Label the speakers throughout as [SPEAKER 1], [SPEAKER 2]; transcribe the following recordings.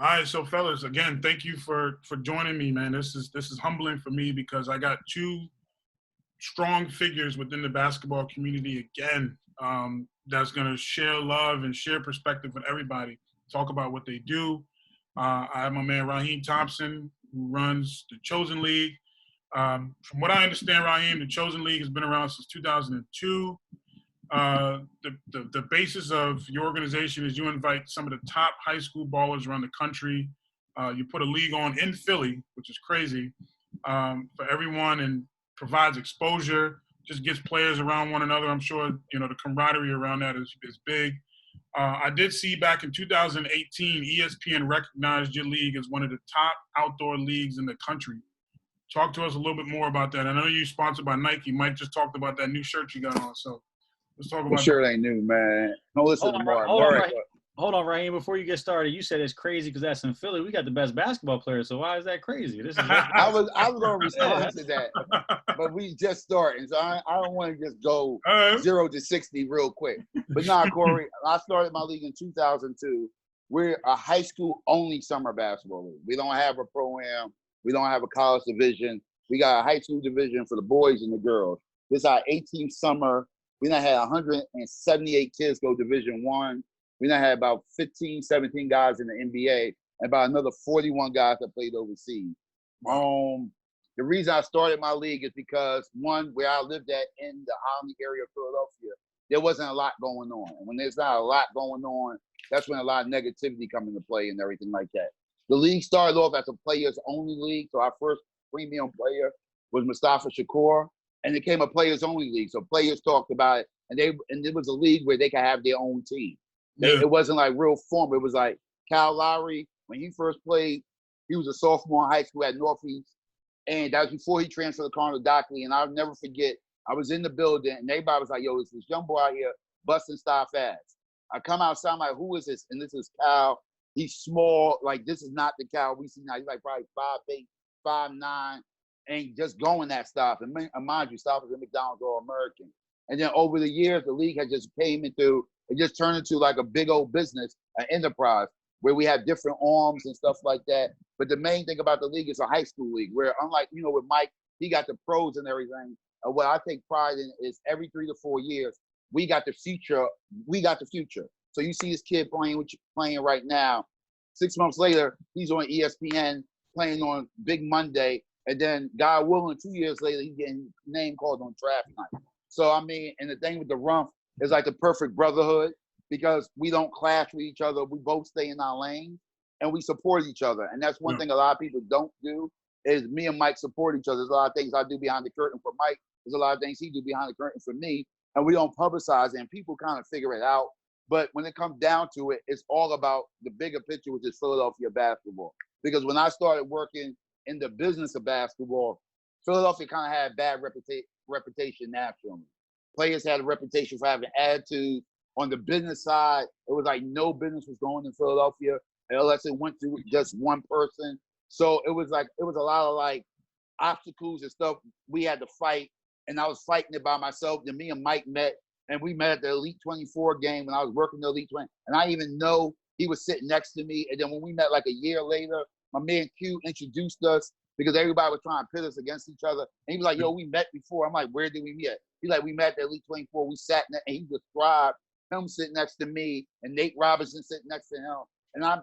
[SPEAKER 1] All right, so fellas, again, thank you for joining me, man. This is humbling for me because I got two strong figures within the basketball community again, that's going to share love and share perspective with everybody, talk about what they do. I have my man Rahim Thompson, who runs the Chosen League. From what I understand, Rahim, the Chosen League has been around since 2002. The basis of your organization is you invite some of the top high school ballers around the country. You put a league on in Philly, which is crazy, for everyone, and provides exposure, just gets players around one another. I'm sure, the camaraderie around that is big. I did see back in 2018, ESPN recognized your league as one of the top outdoor leagues in the country. Talk to us a little bit more about that. I know you're sponsored by Nike. Mike just talked about that new shirt you got on, so let's talk
[SPEAKER 2] The
[SPEAKER 1] about
[SPEAKER 2] shirt
[SPEAKER 1] that.
[SPEAKER 2] ain't new, man. No, listen to Morak.
[SPEAKER 3] Hold on, Rahim. Before you get started, you said it's crazy because that's in Philly. We got the best basketball players, so why is that crazy? This is
[SPEAKER 2] I was going to respond to that, but we just starting, so I don't want to just go 0 to 60 real quick. But nah, Corey, I started my league in 2002. We're a high school only summer basketball league. We don't have a pro-am. We don't have a college division. We got a high school division for the boys and the girls. This is our 18th summer. We done had 178 kids go Division I. We done had about 15, 17 guys in the NBA and about another 41 guys that played overseas. The reason I started my league is because, one, where I lived at in the Holland area of Philadelphia, there wasn't a lot going on. And when there's not a lot going on, that's when a lot of negativity come into play and everything like that. The league started off as a players-only league. So our first premium player was Mustafa Shakur, and it became a players-only league. So players talked about it, and it was a league where they could have their own team. It wasn't like real form. It was like Kyle Lowry, when he first played, he was a sophomore in high school at Northeast, and that was before he transferred to Cardinal Dockley. And I'll never forget, I was in the building, and everybody was like, yo, it's this young boy out here busting stuff ass. I come outside, I'm like, who is this? And this is Kyle. He's small. Like, this is not the Kyle we see now. He's like probably 5'8", 5'9", and just going that stuff. And mind you, stuff is a McDonald's All-American. And then over the years, the league had just it just turned into like a big old business, an enterprise, where we have different arms and stuff like that. But the main thing about the league is a high school league, where unlike, with Mike, he got the pros and everything. What I take pride in is every 3 to 4 years, we got the future. So you see this kid playing right now. 6 months later, he's on ESPN playing on Big Monday. And then, God willing, 2 years later, he's getting name called on draft night. So, I mean, and the thing with the Rumph is like the perfect brotherhood because we don't clash with each other. We both stay in our lane and we support each other. And that's one thing a lot of people don't do is me and Mike support each other. There's a lot of things I do behind the curtain for Mike. There's a lot of things he do behind the curtain for me. And we don't publicize it, and people kind of figure it out. But when it comes down to it, it's all about the bigger picture, which is Philadelphia basketball. Because when I started working in the business of basketball, Philadelphia kind of had a bad reputation nationally. Players had a reputation for having attitude. On the business side, it was like no business was going in Philadelphia unless it went through just one person. So it was a lot of like obstacles and stuff we had to fight. And I was fighting it by myself. Then me and Mike met, and we met at the Elite 24 game when I was working the Elite 20. And I even know he was sitting next to me. And then when we met like a year later, my man Q introduced us because everybody was trying to pit us against each other. And he was like, yo, we met before. I'm like, where did we meet? He's like, we met at the Elite 24. We sat in and he described him sitting next to me and Nate Robinson sitting next to him. And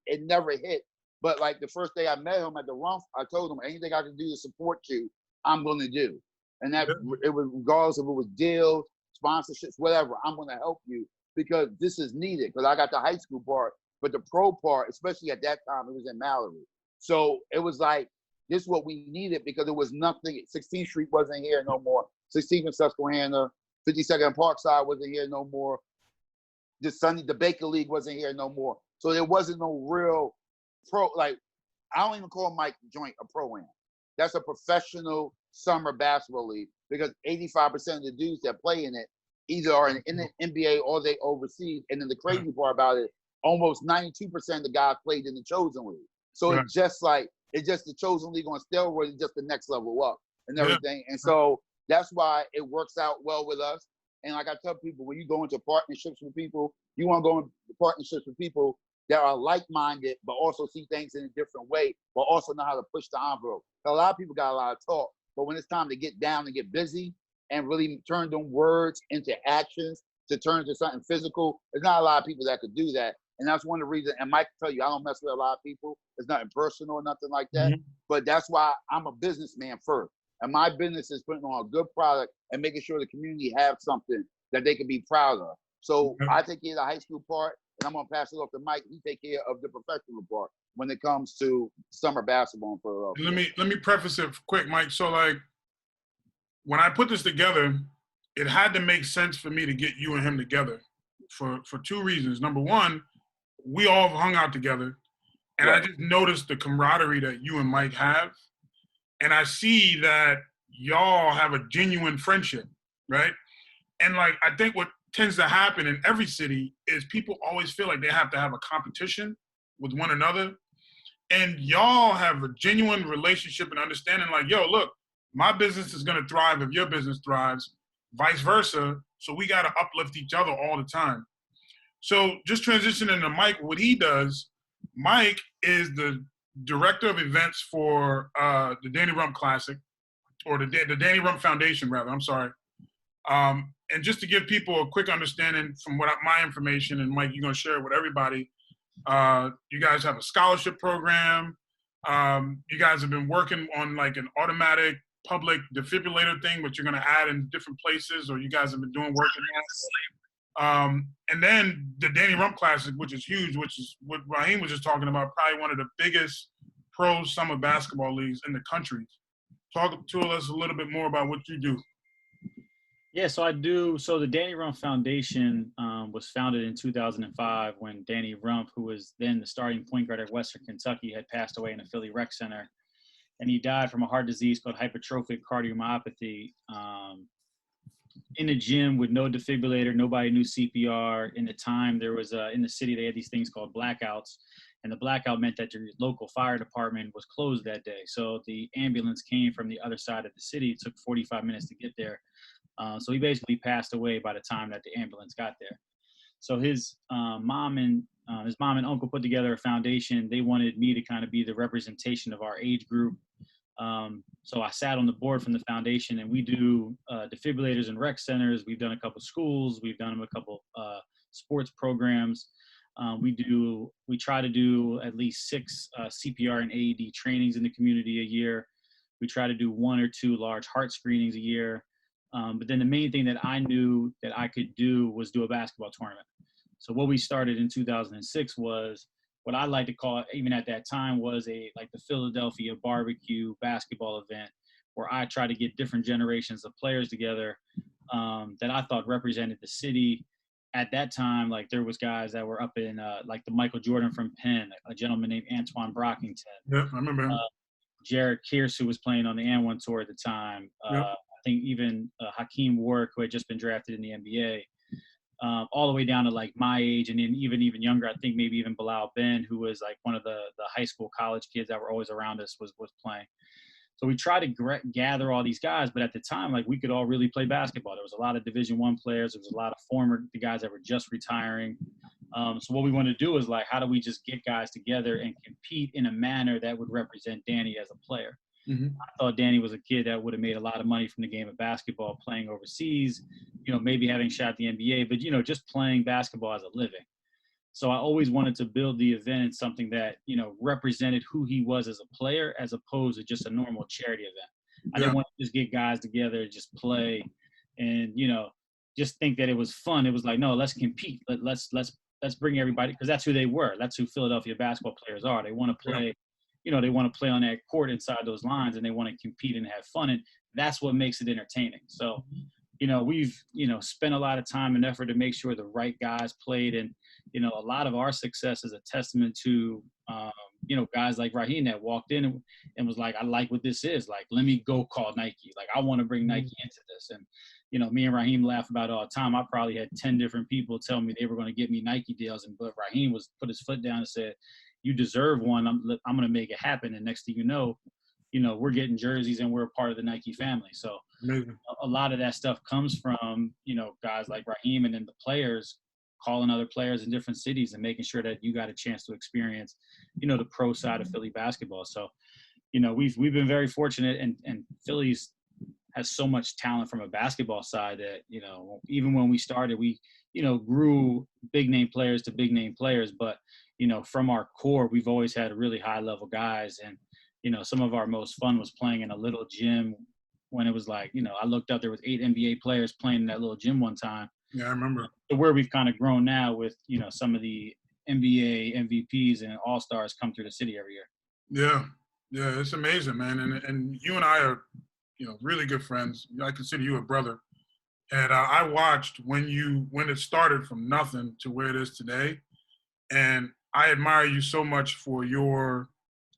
[SPEAKER 2] it never hit. But like the first day I met him at the Rumph, I told him anything I can do to support you, I'm going to do. And that it was regardless if it was deals, sponsorships, whatever, I'm going to help you because this is needed because I got the high school part, but the pro part, especially at that time, it was in Mallory. So it was like, this is what we needed because it was nothing. 16th Street wasn't here no more. 16th and Susquehanna, 52nd and Parkside wasn't here no more. The Baker League wasn't here no more. So there wasn't no real pro, like, I don't even call Mike Joint a pro-am. That's a professional summer basketball league because 85% of the dudes that play in it either are in the NBA or they overseas. And then the crazy part about it, almost 92% of the guys played in the Chosen League. So it's just the Chosen League on steroids, it's just the next level up and everything. And so that's why it works out well with us. And like I tell people, when you go into partnerships with people, you want to go into partnerships with people that are like-minded, but also see things in a different way, but also know how to push the envelope. A lot of people got a lot of talk, but when it's time to get down and get busy and really turn them words into actions, to turn into something physical, there's not a lot of people that could do that. And that's one of the reasons, and Mike can tell you, I don't mess with a lot of people. It's nothing personal or nothing like that.
[SPEAKER 1] Mm-hmm.
[SPEAKER 2] But that's why I'm a businessman first. And my business is putting on a good product and making sure the community have something that they can be proud of. So I take care of the high school part, and I'm going to pass it off to Mike. He take care of the professional part when it comes to summer basketball in Philadelphia.
[SPEAKER 1] Let me preface it quick, Mike. So, like, when I put this together, it had to make sense for me to get you and him together for two reasons. Number one, we all hung out together, and I just noticed the camaraderie that you and Mike have, and I see that y'all have a genuine friendship, right? And, like, I think what tends to happen in every city is people always feel like they have to have a competition with one another, and y'all have a genuine relationship and understanding, like, yo, look, my business is going to thrive if your business thrives, vice versa, so we got to uplift each other all the time. So just transitioning to Mike, what he does, Mike is the director of events for the Danny Rump Classic, or the Danny Rump Foundation, rather. I'm sorry. And just to give people a quick understanding from what my information, and Mike, you're going to share it with everybody, you guys have a scholarship program. You guys have been working on like an automatic public defibrillator thing, which you're going to add in different places, or you guys have been doing work in that. And then the Danny Rump Classic, which is huge, which is what Rahim was just talking about, probably one of the biggest pro summer basketball leagues in the country. Talk to us a little bit more about what you do.
[SPEAKER 3] Yeah, so I do. So the Danny Rump Foundation was founded in 2005 when Danny Rump, who was then the starting point guard at Western Kentucky, had passed away in a Philly rec center. And he died from a heart disease called hypertrophic cardiomyopathy in a gym with no defibrillator. Nobody knew CPR. In the time, there was in the city, they had these things called blackouts. And the blackout meant that your local fire department was closed that day. So the ambulance came from the other side of the city. It took 45 minutes to get there. So he basically passed away by the time that the ambulance got there. So his mom and uncle put together a foundation. They wanted me to kind of be the representation of our age group. So I sat on the board from the foundation, and we do defibrillators in rec centers. We've done a couple schools. We've done a couple sports programs. We try to do at least 6 CPR and AED trainings in the community a year. We try to do 1 or 2 large heart screenings a year. But then the main thing that I knew that I could do was do a basketball tournament. So what we started in 2006 was what I like to call, even at that time, was like the Philadelphia barbecue basketball event, where I try to get different generations of players together that I thought represented the city. At that time, like there was guys that were up in like the Michael Jordan from Penn, a gentleman named Antoine Brockington.
[SPEAKER 1] Yeah, I remember him.
[SPEAKER 3] Jared Kearse, who was playing on the N1 tour at the time. I think even Hakeem Warwick, who had just been drafted in the NBA. All the way down to like my age, and then even younger. I think maybe even Bilal Ben, who was like one of the high school, college kids that were always around us, was playing. So we tried to gather all these guys, but at the time, like we could all really play basketball. There was a lot of Division I players. There was a lot of the guys that were just retiring. So what we wanted to do is like, how do we just get guys together and compete in a manner that would represent Danny as a player? Mm-hmm. I thought Danny was a kid that would have made a lot of money from the game of basketball, playing overseas, maybe having shot the NBA, but, just playing basketball as a living. So I always wanted to build the event in something that, represented who he was as a player, as opposed to just a normal charity event. I didn't want to just get guys together, just play and, just think that it was fun. It was like, no, let's compete. Let's bring everybody, because that's who they were. That's who Philadelphia basketball players are. They want to play. They want to play on that court inside those lines, and they want to compete and have fun. And that's what makes it entertaining. So, we've, spent a lot of time and effort to make sure the right guys played. And, a lot of our success is a testament to, guys like Rahim that walked in and was like, I like what this is. Like, let me go call Nike. Like, I want to bring Nike into this. And, me and Rahim laugh about it all the time. I probably had 10 different people tell me they were going to get me Nike deals. But Rahim put his foot down and said, you deserve one. I'm going to make it happen. And next thing you know, we're getting jerseys and we're a part of the Nike family. So a lot of that stuff comes from, guys like Rahim, and then the players calling other players in different cities and making sure that you got a chance to experience, the pro side of Philly basketball. So, we've been very fortunate, and Philly's has so much talent from a basketball side that, even when we started, we, grew big name players to big name players. But, from our core, we've always had really high level guys. And, some of our most fun was playing in a little gym when it was like, I looked up, there was 8 NBA players playing in that little gym one time.
[SPEAKER 1] Yeah, I remember.
[SPEAKER 3] So where we've kind of grown now with, some of the NBA MVPs and all-stars come through the city every year.
[SPEAKER 1] Yeah. Yeah, it's amazing, man. And you and I are, really good friends. I consider you a brother. And I watched when it started from nothing to where it is today. And I admire you so much for your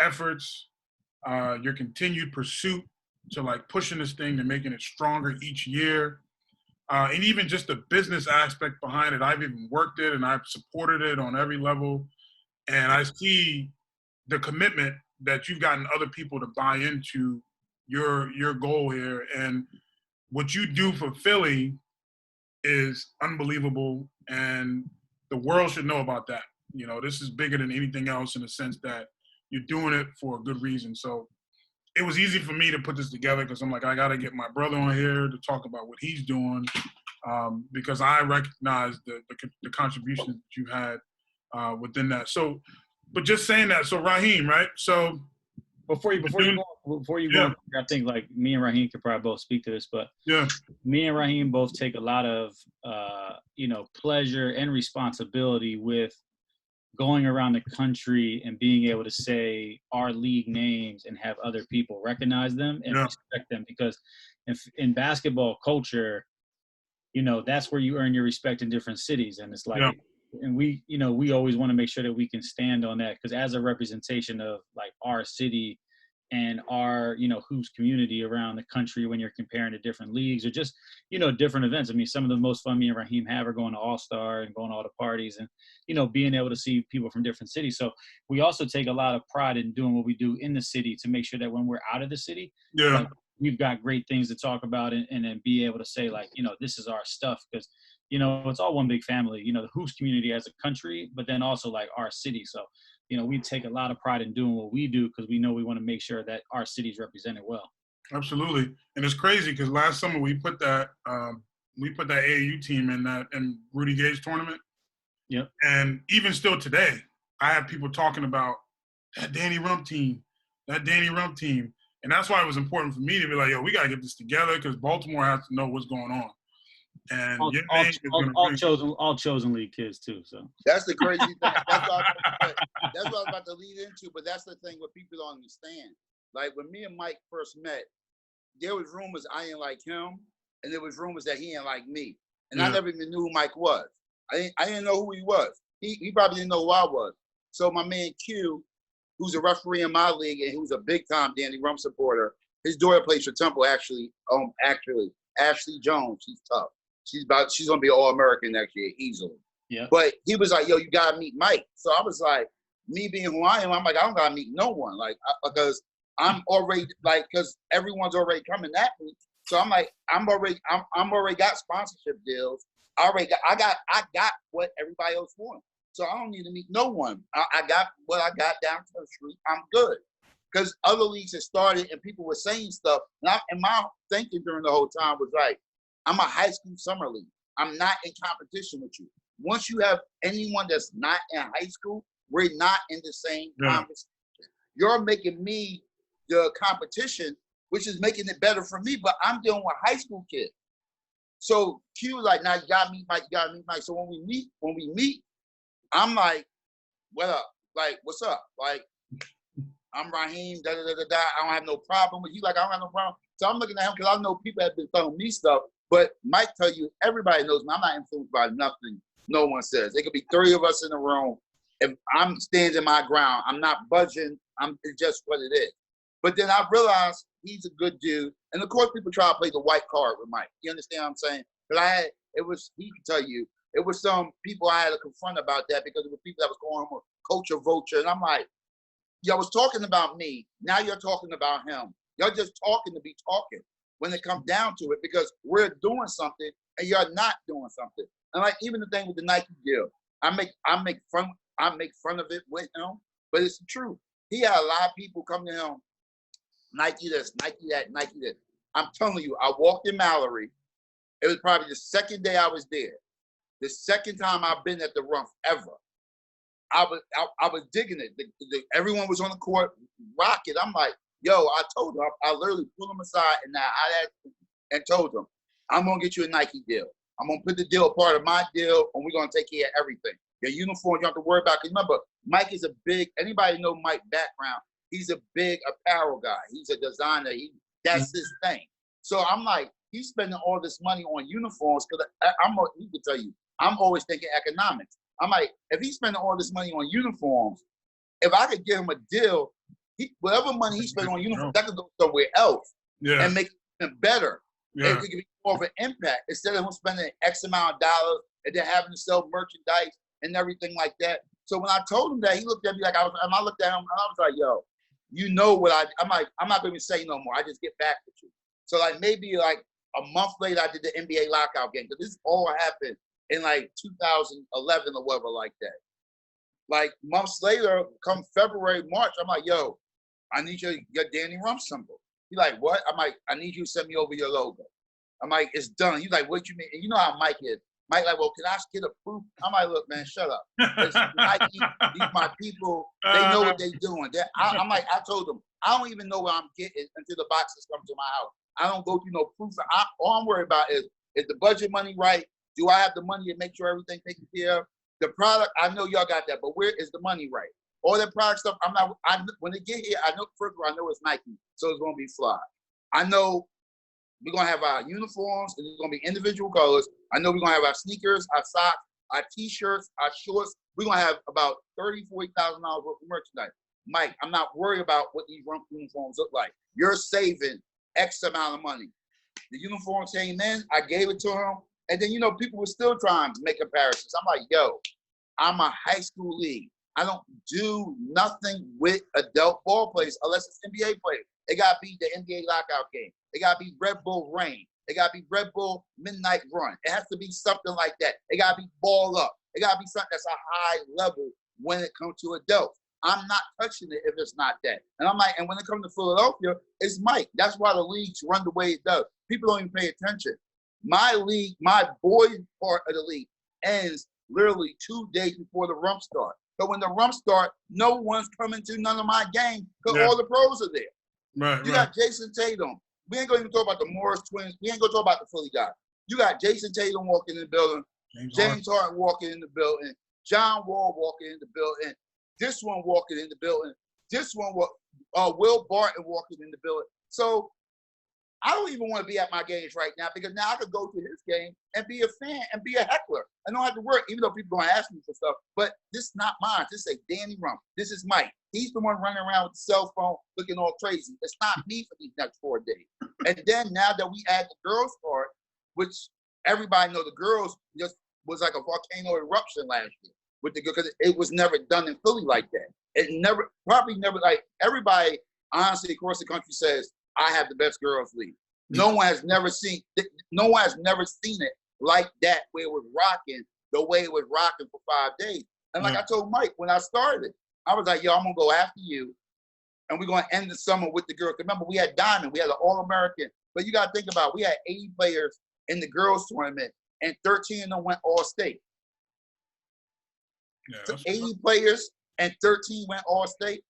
[SPEAKER 1] efforts, your continued pursuit to like pushing this thing and making it stronger each year. And even just the business aspect behind it. I've even worked it and I've supported it on every level. And I see the commitment that you've gotten other people to buy into your goal here. And what you do for Philly is unbelievable. And the world should know about that. This is bigger than anything else in the sense that you're doing it for a good reason. So it was easy for me to put this together because I'm like, I got to get my brother on here to talk about what he's doing because I recognize the contributions that you had within that. So, but just saying that, so Rahim, right? So
[SPEAKER 3] before you go, I think like me and Rahim could probably both speak to this, but
[SPEAKER 1] yeah,
[SPEAKER 3] me and Rahim both take a lot of pleasure and responsibility with going around the country and being able to say our league names and have other people recognize them and respect them, because in basketball culture, that's where you earn your respect in different cities. And it's like, and we always want to make sure that we can stand on that, because as a representation of like our city and our, hoops community around the country, when you're comparing to different leagues or just, different events. I mean, some of the most fun me and Rahim have are going to All-Star and going to all the parties and, being able to see people from different cities. So we also take a lot of pride in doing what we do in the city to make sure that when we're out of the city, like, we've got great things to talk about and then be able to say like, this is our stuff, because, it's all one big family, the hoops community as a country, but then also like our city. So, we take a lot of pride in doing what we do because we know we want to make sure that our city is represented well.
[SPEAKER 1] Absolutely. And it's crazy because last summer we put that AAU team in Rudy Gay's tournament.
[SPEAKER 3] Yep.
[SPEAKER 1] And even still today, I have people talking about that Danny Rump team. And that's why it was important for me to be like, yo, we got to get this together because Baltimore has to know what's going on. And
[SPEAKER 3] all chosen league kids too. So
[SPEAKER 2] that's the crazy thing. That's what I was about to lead into. But that's the thing what people don't understand. Like when me and Mike first met, there was rumors I didn't like him, and there was rumors that he didn't like me. And I never even knew who Mike was. I didn't know who he was. He probably didn't know who I was. So my man Q, who's a referee in my league and who's a big time Danny Rump supporter, his daughter plays for Temple actually. Ashley Jones, she's tough. She's gonna be All-American next year easily.
[SPEAKER 3] Yeah.
[SPEAKER 2] But he was like, yo, you gotta meet Mike. So I was like, me being who I am, I'm like, I don't gotta meet no one, like because I'm already like, because everyone's already coming at me. So I'm like, I'm already got sponsorship deals. I got what everybody else wants. So I don't need to meet no one. I got what I got down to the street. I'm good. Because other leagues had started and people were saying stuff. And my thinking during the whole time was like, I'm a high school summer league. I'm not in competition with you. Once you have anyone that's not in high school, we're not in the same conversation. You're making me the competition, which is making it better for me, but I'm dealing with high school kids. So Q was like, now you gotta meet Mike, So when we meet, I'm like, what up? Like, what's up? Like, I'm Rahim, I don't have no problem with you. Like, I don't have no problem. So I'm looking at him because I know people have been telling me stuff, but Mike tell you, everybody knows me. I'm not influenced by nothing no one says. There could be 3 of us in the room. If I'm standing my ground, I'm not budging. It's just what it is. But then I realized he's a good dude. And of course, people try to play the white card with Mike. You understand what I'm saying? But he can tell you, it was some people I had to confront about that because it was people that was going with culture vulture. And I'm like, y'all was talking about me. Now you're talking about him. Y'all just talking to be talking when it comes down to it because we're doing something and you're not doing something. And like even the thing with the Nike deal, I make fun of it with him, but it's the truth. He had a lot of people come to him, Nike this, Nike that, Nike this. I'm telling you, I walked in Mallory. It was probably the second day I was there. The second time I've been at the Rumph ever. I was digging it. Everyone was on the court, rocking. I'm like, yo, I told him, I literally pulled him aside and told him, I'm gonna get you a Nike deal. I'm gonna put the deal part of my deal, and we're gonna take care of everything. Your uniform, you don't have to worry about. Because remember, Mike is a big. Anybody know Mike's background? He's a big apparel guy. He's a designer. That's his thing. So I'm like, he's spending all this money on uniforms because he can tell you, I'm always thinking economics. I'm like, if he's spending all this money on uniforms, if I could give him a deal, whatever money he spent on uniforms, that could go somewhere else and make it better. Yeah. It could be more of an impact instead of him spending X amount of dollars and then having to sell merchandise and everything like that. So when I told him that, he looked at me like I looked at him and I was like, yo, you know what I'm like, I'm not going to say no more. I just get back with you. So like maybe like a month later, I did the NBA lockout game because this all happened in like 2011 or whatever like that. Like months later, come February, March, I'm like, yo, I need your Danny Rumph symbol. He's like, what? I'm like, I need you to send me over your logo. I'm like, it's done. He's like, what you mean? And you know how Mike is. Mike like, well, can I get a proof? I'm like, look, man, shut up. It's Nike, these my people, they know what they're doing. I'm like, I told them, I don't even know where I'm getting until the boxes come to my house. I don't go through no proof. All I'm worried about is the budget money right? Do I have the money to make sure everything taken care of? The product, I know y'all got that, but where is the money right? All that product stuff, when they get here, I know, first of all, I know it's Nike, so it's going to be fly. I know we're going to have our uniforms, and it's going to be individual colors. I know we're going to have our sneakers, our socks, our T-shirts, our shorts. We're going to have about $30,000, $40,000 worth of merchandise. Mike, I'm not worried about what these Rumph uniforms look like. You're saving X amount of money. The uniform came in, I gave it to him, and then, people were still trying to make comparisons. I'm like, yo, I'm a high school league. I don't do nothing with adult ball players unless it's NBA players. It got to be the NBA lockout game. It got to be Red Bull Rain. It got to be Red Bull Midnight Run. It has to be something like that. It got to be Ball Up. It got to be something that's a high level when it comes to adults. I'm not touching it if it's not that. And I'm like, and when it comes to Philadelphia, it's Mike. That's why the leagues run the way it does. People don't even pay attention. My league, my boys part of the league ends literally 2 days before the Rumph start. So when the Rumph start, no one's coming to none of my games because all the pros are there. Right, you got Jason Tatum. We ain't going to even talk about the Morris twins. We ain't going to talk about the Philly guy. You got Jason Tatum walking in the building, James Harden walking in the building, John Wall walking in the building, this one walking in the building, this one, Will Barton walking in the building. So I don't even want to be at my games right now because now I could go to his game and be a fan and be a heckler. I don't have to work, even though people are going to ask me for stuff. But this is not mine. This is Danny Rumph. This is Mike. He's the one running around with the cell phone looking all crazy. It's not me for these next 4 days. And then now that we add the girls part, which everybody know the girls just was like a volcano eruption last year with the because it was never done in Philly like that. It probably never like everybody honestly across the country says I have the best girls league. No one has never seen it like that where it was rocking the way it was rocking for 5 days. And like I told Mike when I started, I was like, yo, I'm gonna go after you, and we're gonna end the summer with the girls. Remember, we had Diamond, we had an All-American, but you gotta think about it, we had 80 players in the girls tournament, and 13 of them went All-State. Yeah, so 80 players and 13 went All-State.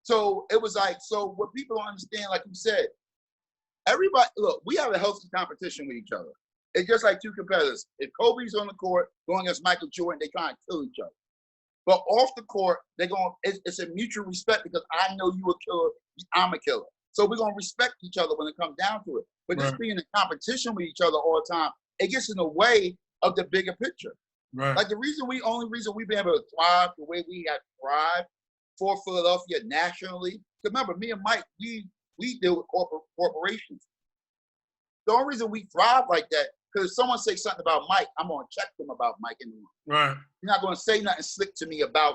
[SPEAKER 2] So it was like, so what people don't understand, like you said, everybody, look, we have a healthy competition with each other. It's just like two competitors. If Kobe's on the court going against Michael Jordan, they try to kill each other. But off the court, it's a mutual respect because I know you a killer, I'm a killer. So we're going to respect each other when it comes down to it. But just being in competition with each other all the time, it gets in the way of the bigger picture. Right. Like the only reason we've been able to thrive the way we have thrived for Philadelphia nationally. Remember, me and Mike, we deal with corporations. The only reason we thrive like that, because if someone says something about Mike, I'm going to check them about Mike in the room. Right. You're not going to say nothing slick to me about